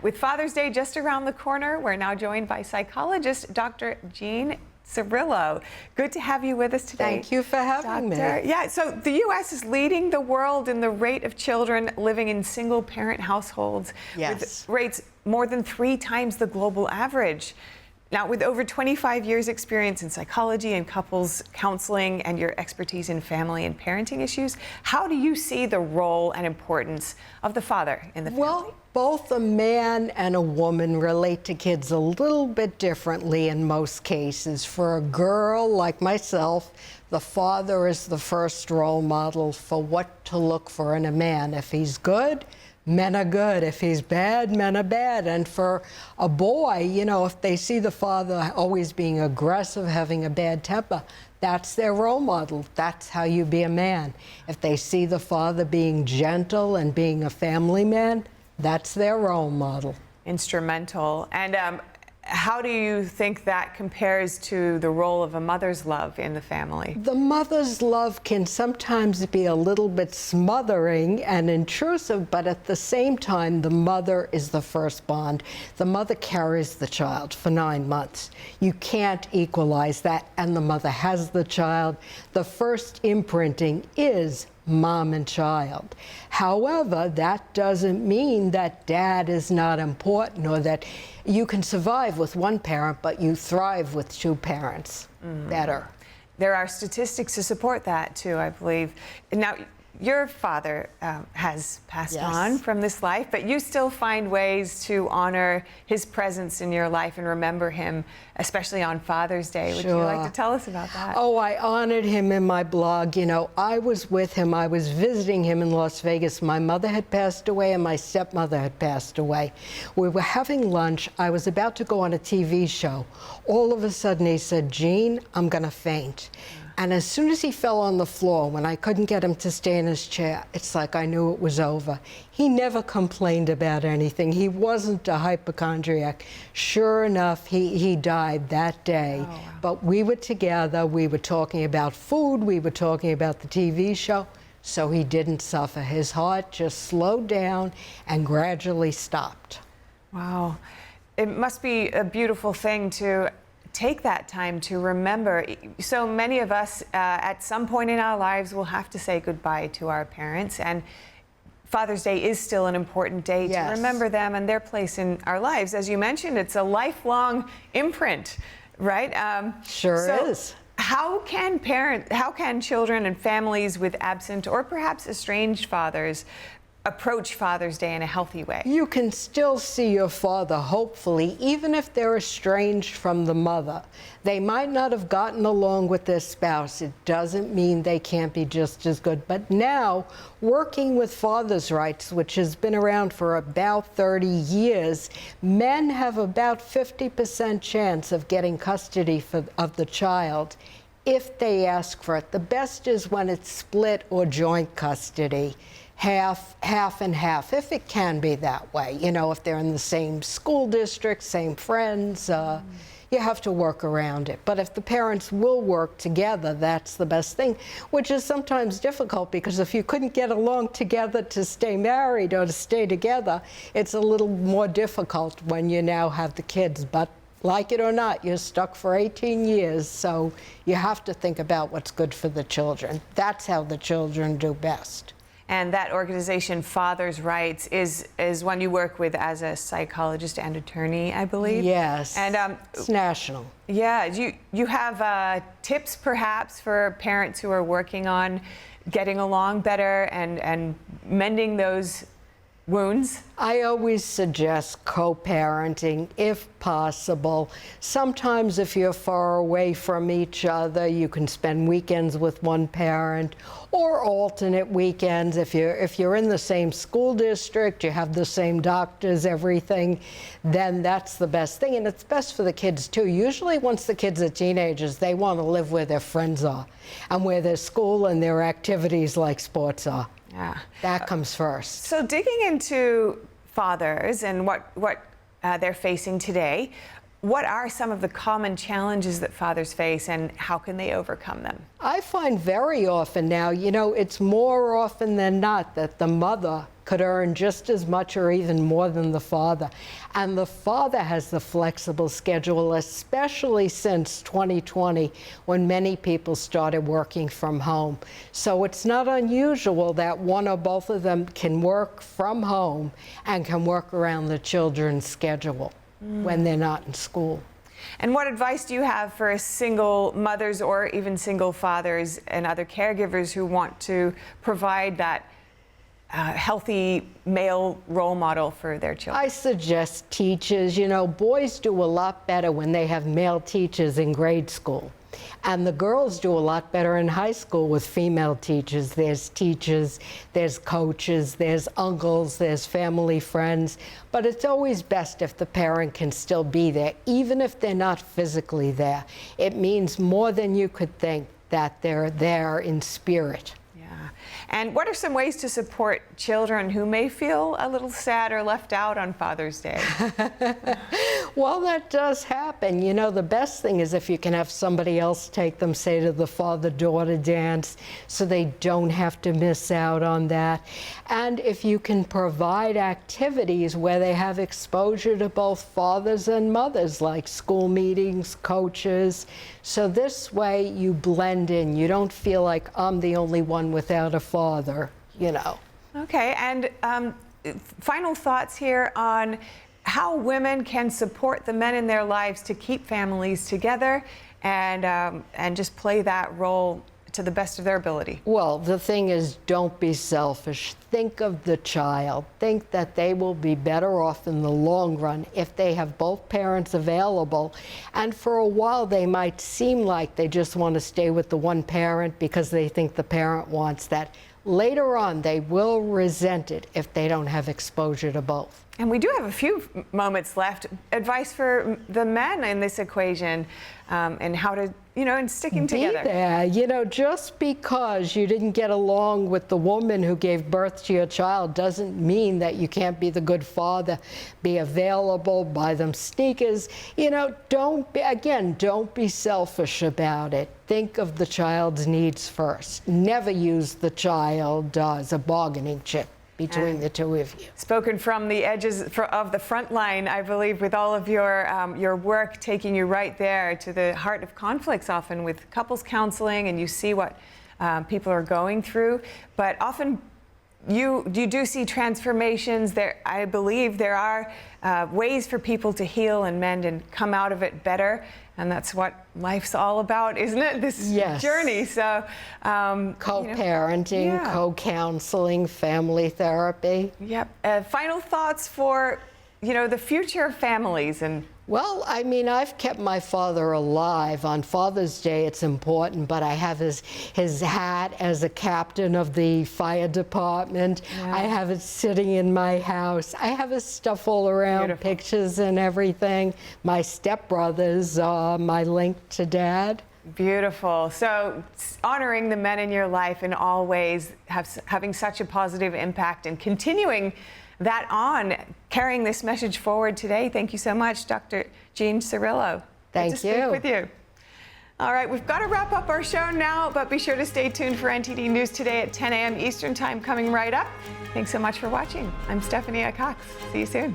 With Father's Day just around the corner, we're now joined by psychologist Dr. Jean Cirillo. Good to have you with us today. Thank you for having me. Yeah, so the U.S. is leading the world in the rate of children living in single-parent households, with rates more than 3 times the global average. Now, with over 25 years experience in psychology and couples counseling and your expertise in family and parenting issues, how do you see the role and importance of the father in the family? Well, both a man and a woman relate to kids a little bit differently in most cases. For a girl like myself, the father is the first role model for what to look for in a man. If he's good, men are good. If he's bad, men are bad. And for a boy, you know, if they see the father always being aggressive, having a bad temper, that's their role model. That's how you be a man. If they see the father being gentle and being a family man, that's their role model. Instrumental. And how do you think that compares to the role of a mother's love in the family? The mother's love can sometimes be a little bit smothering and intrusive, but at the same time, the mother is the first bond. The mother carries the child for 9 months. You can't equalize that, and the mother has the child. The first imprinting is mom and child. However, that doesn't mean that dad is not important or that you can survive with one parent, but you thrive with 2 parents better. There are statistics to support that, too, I believe. Now, your father has passed on from this life, but you still find ways to honor his presence in your life and remember him, especially on Father's Day. Would you like to tell us about that? Oh, I honored him in my blog. You know, I was with him. I was visiting him in Las Vegas. My mother had passed away and my stepmother had passed away. We were having lunch. I was about to go on a TV show. All of a sudden, he said, "Jean, I'm going to faint." And as soon as he fell on the floor, when I couldn't get him to stay in his chair, it's like I knew it was over. He never complained about anything. He wasn't a hypochondriac. Sure enough, he died that day. Oh, wow. But we were together. We were talking about food. We were talking about the TV show. So he didn't suffer. His heart just slowed down and gradually stopped. Wow. It must be a beautiful thing to take that time to remember. So many of us at some point in our lives will have to say goodbye to our parents, and Father's Day is still an important day to remember them and their place in our lives. As you mentioned, it's a lifelong imprint, right? Sure is. How can children and families with absent or perhaps estranged fathers approach Father's Day in a healthy way? You can still see your father, hopefully, even if they're estranged from the mother. They might not have gotten along with their spouse. It doesn't mean they can't be just as good. But now, working with fathers' rights, which has been around for about 30 years, men have about 50% chance of getting custody of the child if they ask for it. The best is when it's split or joint custody. Half and half, if it can be that way. You know, if they're in the same school district, same friends, you have to work around it. But if the parents will work together, that's the best thing, which is sometimes difficult because if you couldn't get along together to stay married or to stay together, it's a little more difficult when you now have the kids. But like it or not, you're stuck for 18 years, so you have to think about what's good for the children. That's how the children do best. And that organization, Fathers' Rights, is one you work with as a psychologist and attorney, I believe. Yes, and it's national. Yeah, you have tips perhaps for parents who are working on getting along better and mending those wounds? I always suggest co-parenting if possible. Sometimes if you're far away from each other, you can spend weekends with one parent or alternate weekends. If you're in the same school district, you have the same doctors, everything, then that's the best thing. And it's best for the kids too. Usually once the kids are teenagers, they want to live where their friends are and where their school and their activities like sports are. Yeah. That comes first. So digging into fathers and what they're facing today, what are some of the common challenges that fathers face and how can they overcome them? I find very often now, you know, it's more often than not that the mother could earn just as much or even more than the father. And the father has the flexible schedule, especially since 2020, when many people started working from home. So it's not unusual that one or both of them can work from home and can work around the children's schedule when they're not in school. And what advice do you have for single mothers or even single fathers and other caregivers who want to provide that healthy male role model for their children? I suggest teachers. You know, boys do a lot better when they have male teachers in grade school. And the girls do a lot better in high school with female teachers. There's coaches, there's uncles, there's family friends. But it's always best if the parent can still be there, even if they're not physically there. It means more than you could think that they're there in spirit. And what are some ways to support children who may feel a little sad or left out on Father's Day? Well, that does happen. You know, the best thing is if you can have somebody else take them, say, to the father-daughter dance, so they don't have to miss out on that. And if you can provide activities where they have exposure to both fathers and mothers, like school meetings, coaches. So this way you blend in. You don't feel like I'm the only one without a father, you know. Okay, and final thoughts here on how women can support the men in their lives to keep families together and just play that role to the best of their ability. Well, the thing is, don't be selfish. Think of the child. Think that they will be better off in the long run if they have both parents available. And for a while, they might seem like they just want to stay with the one parent because they think the parent wants that. Later on, they will resent it if they don't have exposure to both. And we do have a few moments left. Advice for the men in this equation and how to, and sticking together. Be there. You know, just because you didn't get along with the woman who gave birth to your child doesn't mean that you can't be the good father. Be available, buy them sneakers. You know, don't be selfish about it. Think of the child's needs first. Never use the child as a bargaining chip between the two of you. Spoken from the edges of the front line, I believe, with all of your work taking you right there to the heart of conflicts, often with couples counseling, and you see what people are going through. But often you do see transformations. I believe there are ways for people to heal and mend and come out of it better. And that's what life's all about, isn't it? This journey. So, co-parenting, co-counseling, family therapy. Yep. Final thoughts for, the future of families and. Well, I mean, I've kept my father alive. On Father's Day, it's important, but I have his hat as a captain of the fire department. Yeah. I have it sitting in my house. I have his stuff all around, beautiful. Pictures and everything. My stepbrothers are my link to Dad. Beautiful. So honoring the men in your life in all ways, having such a positive impact and continuing that on, carrying this message forward today. Thank you so much, Dr. Jean Cirillo. Thank you. Good to speak with you. All right, we've got to wrap up our show now, but be sure to stay tuned for NTD News Today at 10 a.m. Eastern Time coming right up. Thanks so much for watching. I'm Stephanie Cox. See you soon.